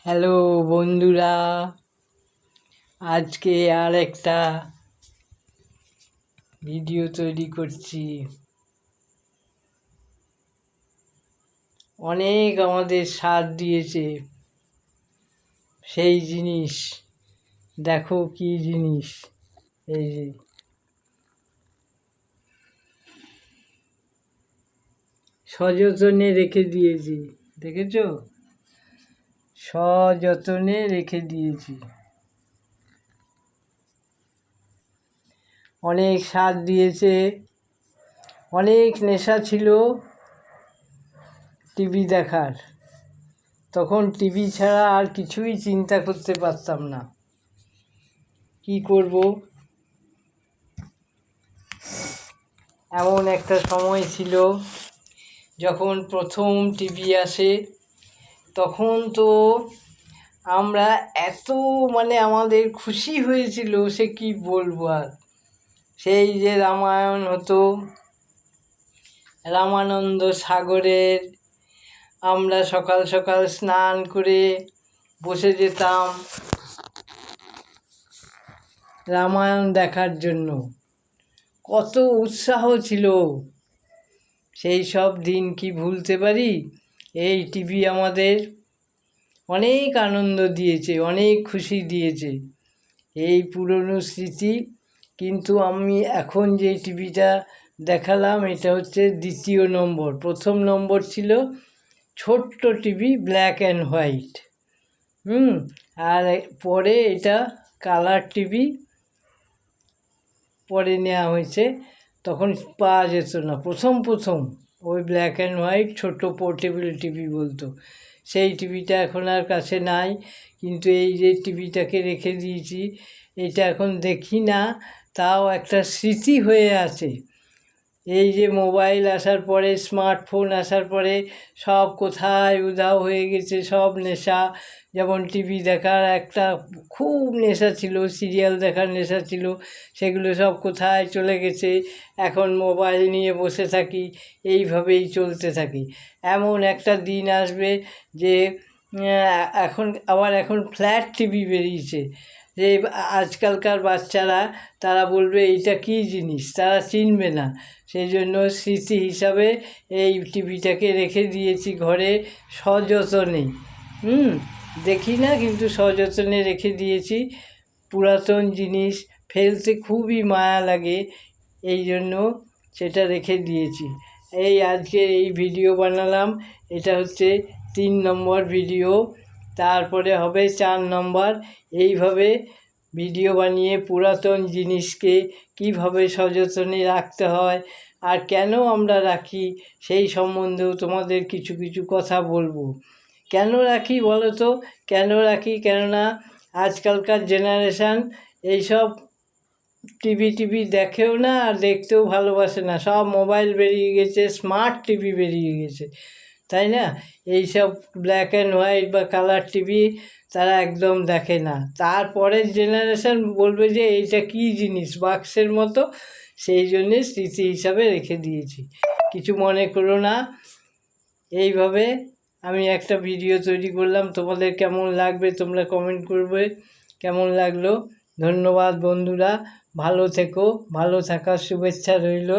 Hello বন্ধুরা, আজকে আর একটা ভিডিও তৈরি করছি। অনেক আমাদের সাথ দিয়েছে সেই জিনিস। দেখো কি জিনিস, এই যে সযত্নে রেখে দিয়েছি, দেখেছো? সযত্নে রেখে দিয়েছি। অনেক সাথ দিয়েছে, অনেক নেশা ছিল টিভি দেখার। তখন টিভি ছাড়া আর কিছুই চিন্তা করতে পারতাম না, কি করব। এমন একটা সময় ছিল যখন প্রথম টিভি আসে, তখন তো আমরা এত আমাদের খুশি হয়েছিল, সে কি বলবো আর। সেই যে রামায়ণ হতো, রামানন্দ সাগরের আমরা সকাল সকাল স্নান করে বসে যেতাম রামায়ণ দেখার জন্য। কত উৎসাহ ছিল, সেই সব দিন কি ভুলতে পারি? এই টিভি আমাদের অনেক আনন্দ দিয়েছে, অনেক খুশি দিয়েছে, এই পুরনো স্মৃতি। কিন্তু আমি এখন যে টিভিটা দেখালাম, এটা হচ্ছে দ্বিতীয় নম্বর। প্রথম নম্বর ছিল ছোট্ট টিভি, ব্ল্যাক অ্যান্ড হোয়াইট। আর পরে এটা কালার টিভি পরে নেওয়া হয়েছে। তখন পাওয়া যেত না, প্রথম ওই ব্ল্যাক অ্যান্ড হোয়াইট ছোট পোর্টেবল টিভি বলতো, সেই টিভিটা এখন আর কাছে নাই। কিন্তু এই যে টিভিটাকে রেখে দিয়েছি, এটা এখন দেখি না, তাও একটা স্মৃতি হয়ে আছে। এই যে মোবাইল আসার পরে, স্মার্টফোন আসার পরে সব কোথায় উধাও হয়ে গেছে, সব নেশা। যেমন টিভি দেখার একটা খুব নেশা ছিল, সিরিয়াল দেখার নেশা ছিল, সেগুলো সব কোথায় চলে গেছে। এখন মোবাইল নিয়ে বসে থাকি, এইভাবেই চলতে থাকি। এমন একটা দিন আসবে যে এখন ফ্ল্যাট টিভি বেরিয়েছে, যে আজকালকার বাচ্চারা তারা বলবে এইটা কী জিনিস, তারা চিনবে না। সেই জন্য স্মৃতি হিসাবে এই টিভিটাকে রেখে দিয়েছি ঘরে সযত্নে। দেখি না, কিন্তু সযত্নে রেখে দিয়েছি। পুরাতন জিনিস ফেলতে খুবই মায়া লাগে, এই জন্য সেটা রেখে দিয়েছি। এই আজকে এই ভিডিও বানালাম, এটা হচ্ছে 3 নম্বর ভিডিও, তারপরে হবে 4 নম্বর। এইভাবে ভিডিও বানিয়ে পুরাতন জিনিসকে কীভাবে সযত্নে রাখতে হয় আর কেন আমরা রাখি, সেই সম্বন্ধেও তোমাদের কিছু কিছু কথা বলবো। কেন রাখি বলো তো? কেন রাখি? কেননা আজকালকার জেনারেশান এইসব টিভি দেখেও না, আর দেখতেও ভালোবাসে না। সব মোবাইল বেরিয়ে গেছে, স্মার্ট টিভি বেরিয়ে গেছে, তাই না? এইসব ব্ল্যাক অ্যান্ড হোয়াইট বা কালার টিভি তারা একদম দেখে না। তারপরের জেনারেশান বলবে যে এইটা কী জিনিস, বাক্সের মতো। সেই জন্যে স্মৃতি হিসাবে রেখে দিয়েছি, কিছু মনে করো না। এইভাবে আমি একটা ভিডিও তৈরি করলাম, তোমাদের কেমন লাগবে তোমরা কমেন্ট করবে কেমন লাগলো। ধন্যবাদ বন্ধুরা, ভালো থেকো, ভালো থাকার শুভেচ্ছা রইল।